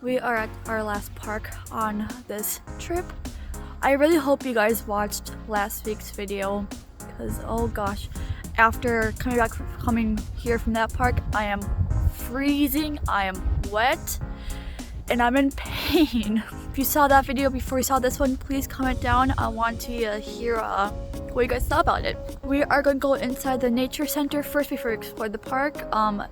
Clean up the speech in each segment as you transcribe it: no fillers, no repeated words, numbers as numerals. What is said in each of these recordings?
we are at our last park on this trip. I really hope you guys watched last week's video because oh gosh, after coming here from that park, I am freezing, I am wet, and I'm in pain. If you saw that video before you saw this one, please comment down. I want to hear what you guys thought about it. We are going to go inside the nature center first before we explore the park.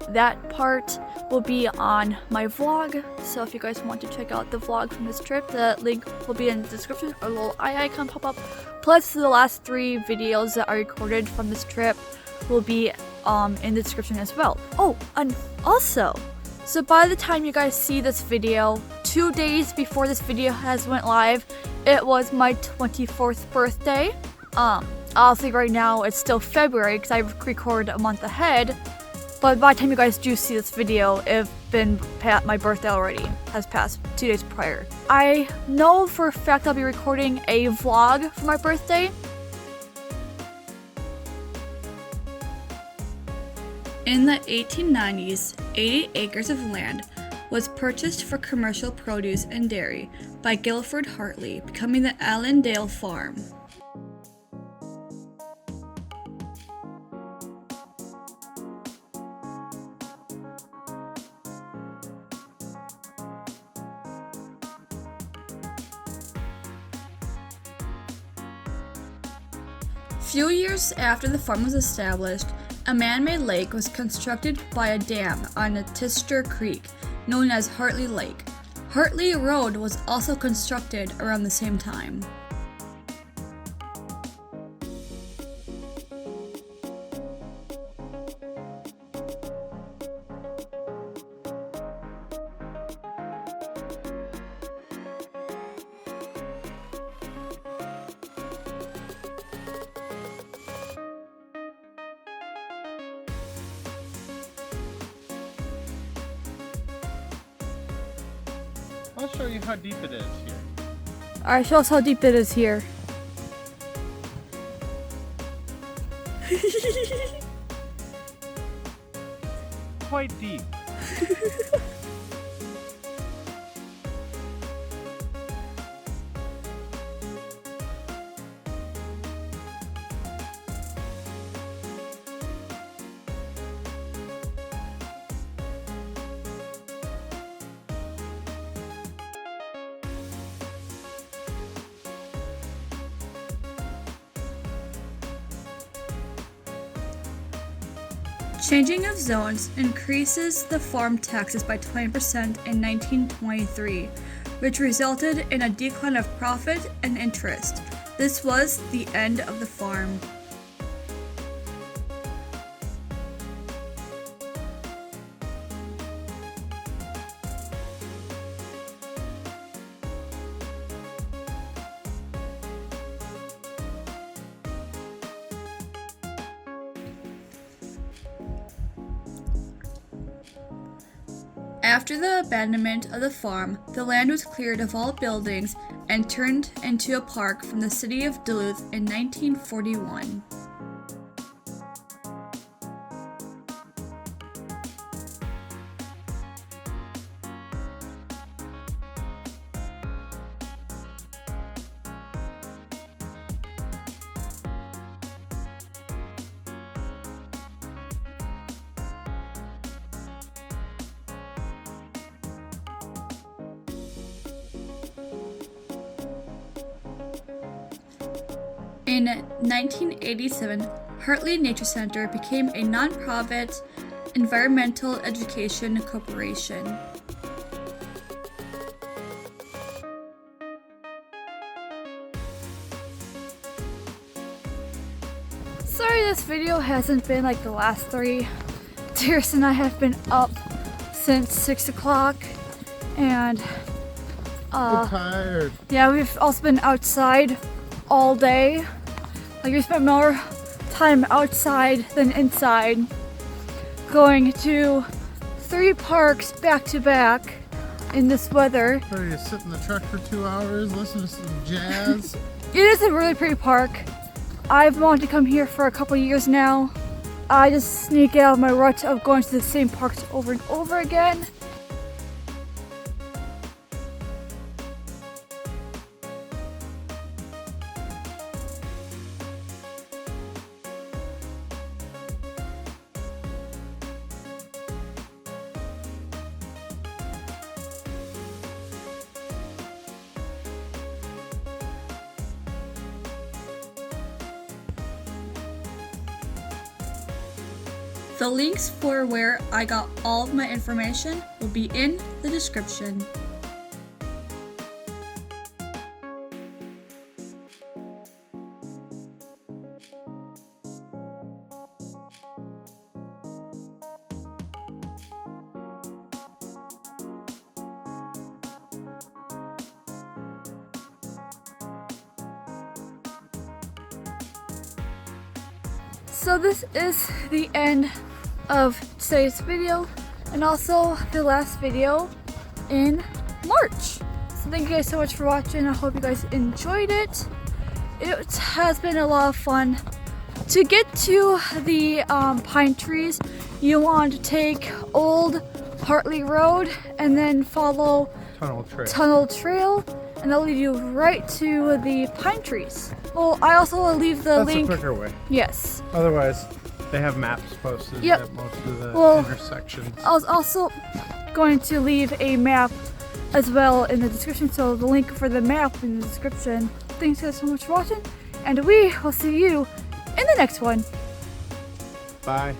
That part will be on my vlog, so if you guys want to check out the vlog from this trip, the link will be in the description, or a little eye icon pop up. Plus the last 3 videos that are recorded from this trip will be in the description as well. Oh, and also, so by the time you guys see this video, 2 days before this video has went live, it was my 24th birthday. Obviously right now it's still February because I record a month ahead, but by the time you guys do see this video, it's been my birthday already, has passed 2 days prior. I know for a fact I'll be recording a vlog for my birthday. In the 1890s, 80 acres of land was purchased for commercial produce and dairy by Guilford Hartley, becoming the Allendale Farm. Few years after the farm was established, a man-made lake was constructed by a dam on the Tister Creek, known as Hartley Lake. Hartley Road was also constructed around the same time. I'll show you how deep it is here. Alright, show us how deep it is here. Quite deep. Changing of zones increases the farm taxes by 20% in 1923, which resulted in a decline of profit and interest. This was the end of the farm. After the abandonment of the farm, the land was cleared of all buildings and turned into a park from the city of Duluth in 1941. In 1987, Hartley Nature Center became a non-profit environmental education corporation. Sorry this video hasn't been like the last 3. Darius and I have been up since 6 o'clock and I'm tired. Yeah, we've also been outside all day. Like we spent more time outside than inside, going to 3 parks back to back in this weather. Ready to sit in the truck for 2 hours, listen to some jazz. It is a really pretty park. I've wanted to come here for a couple years now. I just sneak out of my rut of going to the same parks over and over again. The links for where I got all of my information will be in the description. So this is the end of today's video and also the last video in March. So thank you guys so much for watching. I hope you guys enjoyed it. It has been a lot of fun. To get to the pine trees, you want to take Old Hartley Road and then follow Tunnel Trail, and that'll lead you right to the pine trees. Well, I also will leave the link. That's a quicker way. Yes. Otherwise, they have maps posted Yep. at most of the intersections. I was also going to leave a map as well in the description, so the link for the map in the description. Thanks guys so much for watching, and we will see you in the next one. Bye.